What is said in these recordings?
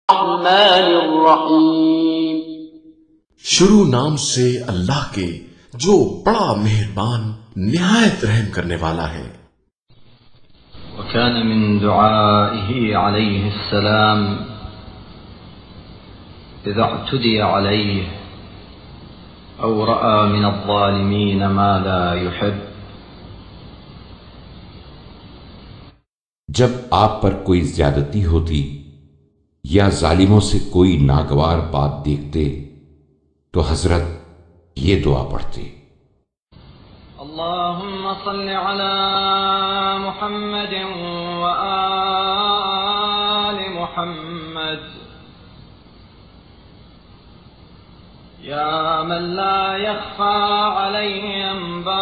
الرحمن الرحیم۔ شروع نام سے اللہ کے جو بڑا مہربان نہایت رحم کرنے والا ہے۔ وكان من دعائه عليه السلام إذا اعتدي عليه أو رأى من الظالمين ما لا يحب، جب آپ پر کوئی زیادتی ہوتی یا ظالموں سے کوئی ناگوار بات دیکھتے تو حضرت یہ دعا پڑھتے: اللهم صل على محمد وآل محمد يا من لا يخفى عليه أنباء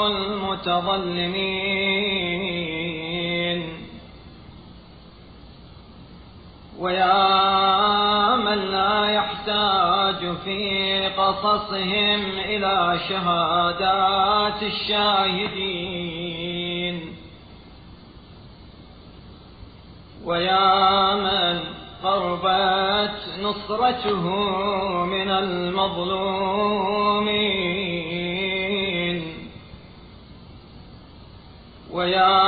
المتظلمين، ويا من لا يحتاج في قصصهم إلى شهادات الشاهدين، ويا من قربت نصرته من المظلومين، ويا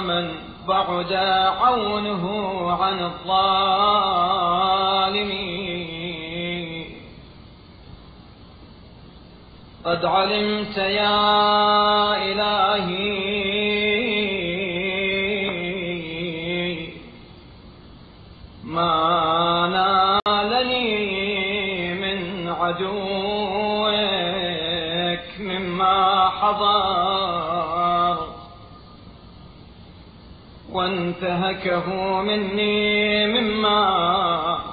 من بعد عونه عن الظالمين، قد علمت يا إلهي ما نالني من عدوك مما حضر، وانتهكه مني مما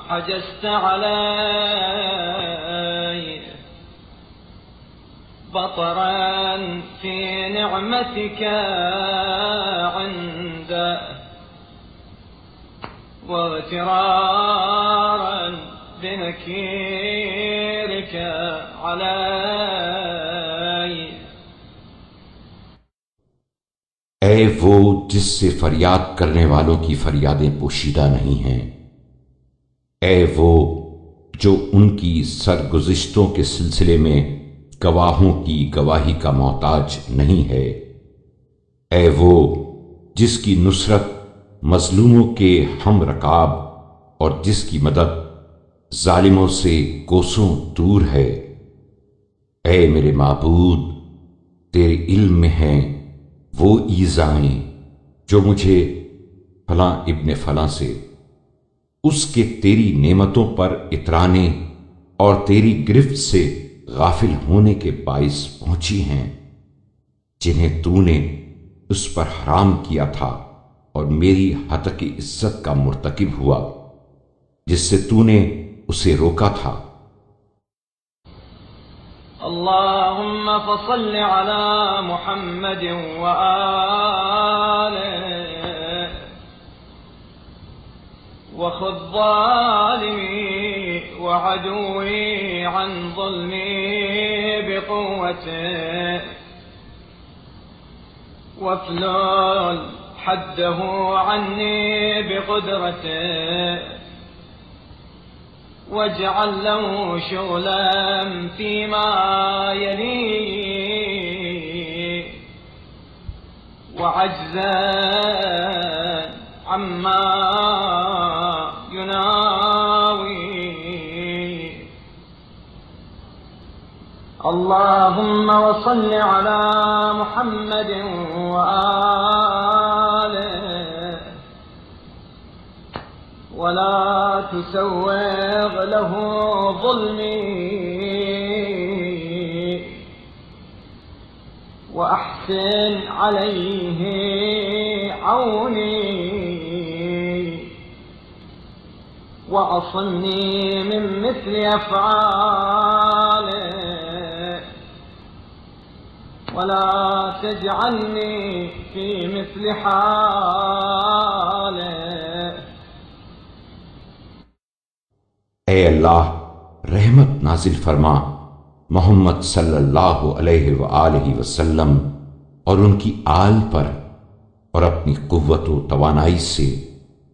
حجزت علي، بطرا في نعمتك عنده، واغترارا بنكيرك علي۔ اے وہ جس سے فریاد کرنے والوں کی فریادیں پوشیدہ نہیں ہیں، اے وہ جو ان کی سرگزشتوں کے سلسلے میں گواہوں کی گواہی کا محتاج نہیں ہے، اے وہ جس کی نصرت مظلوموں کے ہم رکاب اور جس کی مدد ظالموں سے کوسوں دور ہے، اے میرے معبود، تیرے علم میں ہیں وہ ایذائیں جو مجھے فلاں ابن فلاں سے اس کے تیری نعمتوں پر اترانے اور تیری گرفت سے غافل ہونے کے باعث پہنچی ہیں، جنہیں تو نے اس پر حرام کیا تھا اور میری ہتک عزت کا مرتکب ہوا جس سے تو نے اسے روکا تھا۔ اللهم فصل على محمد وآله وخذ ظالمي وعدوي عن ظلمي بقوته، وافلل حده عني بقدرته، واجعل له شغلا فيما يليه، وعجزا عما يناوي، اللهم وصل على محمد وآله ولا تسوغ له ظلمي، وأحسن عليه عوني، وعصمني من مثل أفعاله، ولا تجعلني في مثل حاله۔ اے اللہ، رحمت نازل فرما محمد صلی اللہ علیہ وآلہ وسلم اور ان کی آل پر، اور اپنی قوت و توانائی سے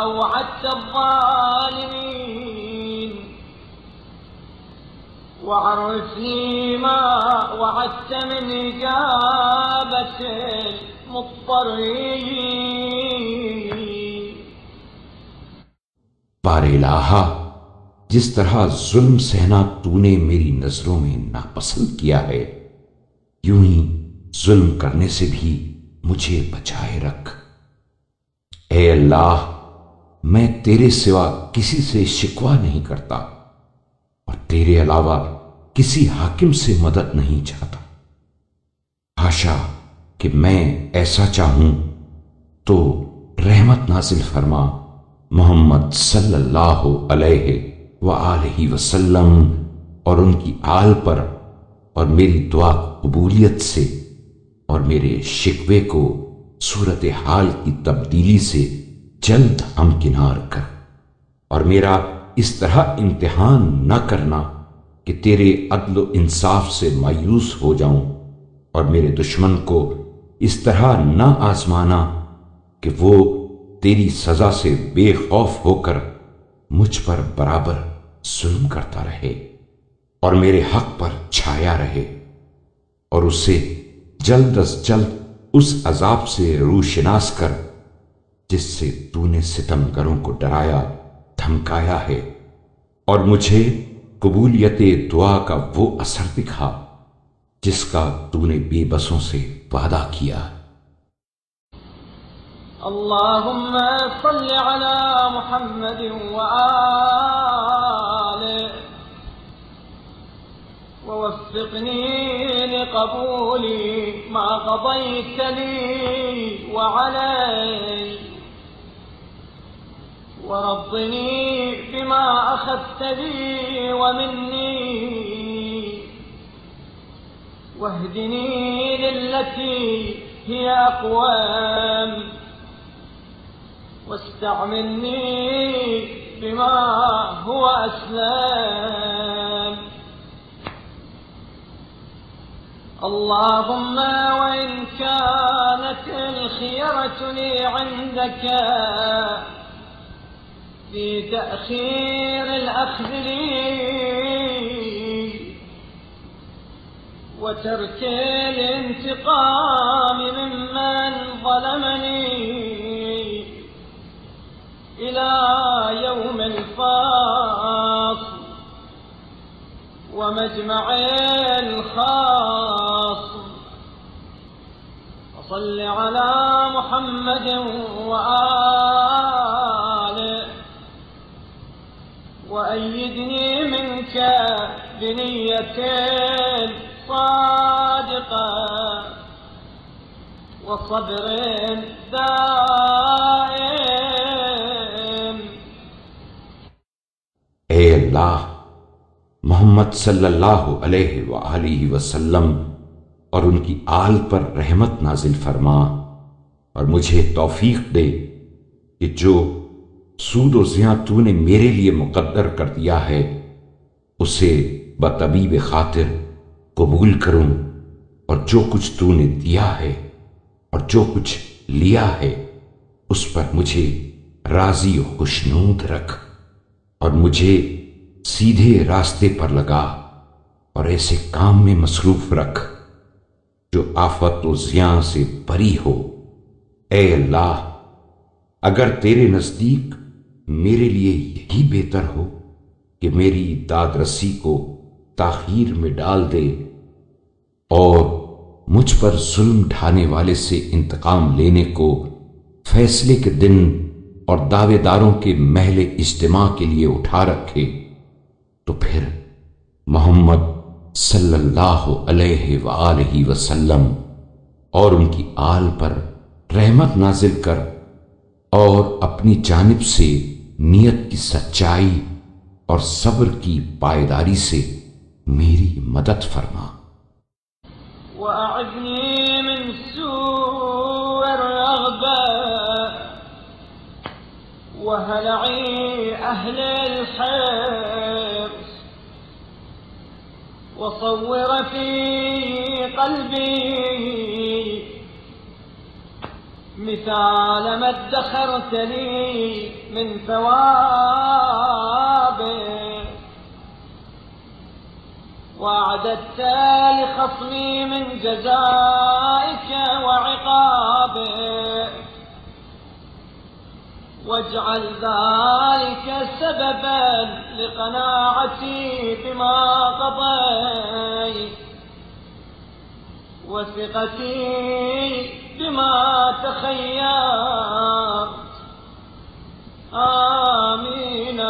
أوعدت الظالمين وعرفني ما وعدت من إجابة المضطرين. بار الہا، جس طرح ظلم سہنا تو نے میری نظروں میں ناپسند کیا ہے، یوں ہی ظلم کرنے سے بھی مجھے بچائے رکھ۔ اے اللہ، میں تیرے سوا کسی سے شکوہ نہیں کرتا اور تیرے علاوہ کسی حاکم سے مدد نہیں چاہتا۔ حاشا کہ میں ایسا چاہوں تو رحمت نازل فرما محمد صلی اللہ علیہ وآلہ وسلم اور ان کی آل پر، اور میری دعا قبولیت سے اور میرے شکوے کو صورتحال کی تبدیلی سے جلد ہمکنار کر، اور میرا اس طرح امتحان نہ کرنا کہ تیرے عدل و انصاف سے مایوس ہو جاؤں، اور میرے دشمن کو اس طرح نہ آزمانا کہ وہ تیری سزا سے بے خوف ہو کر مجھ پر برابر ظلم کرتا رہے اور میرے حق پر چھایا رہے، اور اسے جلد از جلد اس عذاب سے روشناس کر جس سے تو نے ستمگروں کو ڈرایا دھمکایا ہے، اور مجھے قبولیت دعا کا وہ اثر دکھا جس کا تو نے بے بسوں سے وعدہ کیا۔ اللهم صل على محمد وآله ووفقني لقبول ما قضيت لي وعلي، ورضني بما أخذت لي ومني، واهدني للتي هي أقوم، واستعملني بما هو أسلم. اللهم وإن كانت الخيرة لي عندك في تأخير الأخذ لي وترك الانتقام ممن ظلمني إلى يوم الفاصل ومجمع الخاص، وصل على محمد وآله، وأيدني منك بنية صادقة وصبر دائم. اے اللہ، محمد صلی اللہ علیہ وآلہ وسلم اور ان کی آل پر رحمت نازل فرما، اور مجھے توفیق دے کہ جو سود و زیاں تو نے میرے لیے مقدر کر دیا ہے اسے بطبیب خاطر قبول کروں، اور جو کچھ تو نے دیا ہے اور جو کچھ لیا ہے اس پر مجھے راضی و خوشنود رکھ، اور مجھے سیدھے راستے پر لگا اور ایسے کام میں مصروف رکھ جو آفت و زیاں سے بری ہو۔ اے اللہ، اگر تیرے نزدیک میرے لیے یہی بہتر ہو کہ میری داد رسی کو تاخیر میں ڈال دے اور مجھ پر ظلم ڈھانے والے سے انتقام لینے کو فیصلے کے دن اور دعوے داروں کے محل اجتماع کے لیے اٹھا رکھے، تو پھر محمد صلی اللہ علیہ وآلہ وسلم اور ان کی آل پر رحمت نازل کر، اور اپنی جانب سے نیت کی سچائی اور صبر کی پائیداری سے میری مدد فرما۔ وأعذني من سوء الرغبة وهلع أهل الحرص، وصور في قلبي مثال ما ادخرت لي من ثوابه وأعددت لخصمي من جزائك وعقابه واجعل ذلك سببا لقناعتي بما قضيت وثقتي بما تخيرت. آمين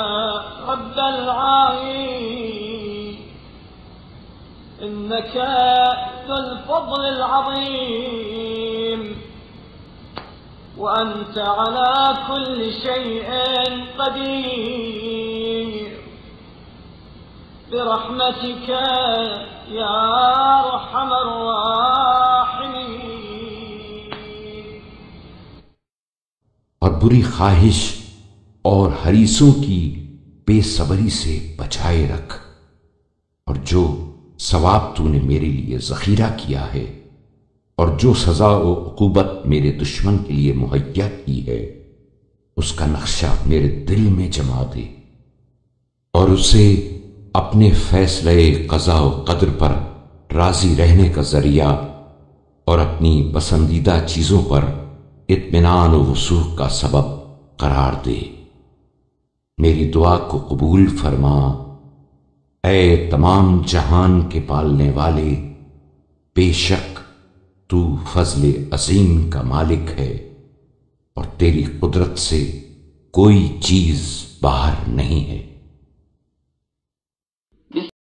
رب العالمين. إنك ذو الفضل العظيم وأنت على كل شيء قدير برحمتك يا أرحم الراحمين. اور بری خواہش اور حریصوں کی بے صبری سے بچائے رکھ، اور جو ثواب تو نے میرے لیے ذخیرہ کیا ہے اور جو سزا و عقوبت میرے دشمن کے لیے مہیا کی ہے اس کا نقشہ میرے دل میں جما دے، اور اسے اپنے فیصلے قضاء و قدر پر راضی رہنے کا ذریعہ اور اپنی پسندیدہ چیزوں پر اطمینان و وثوق کا سبب قرار دے۔ میری دعا کو قبول فرما، اے تمام جہان کے پالنے والے، بے شک تو فضل عظیم کا مالک ہے اور تیری قدرت سے کوئی چیز باہر نہیں ہے۔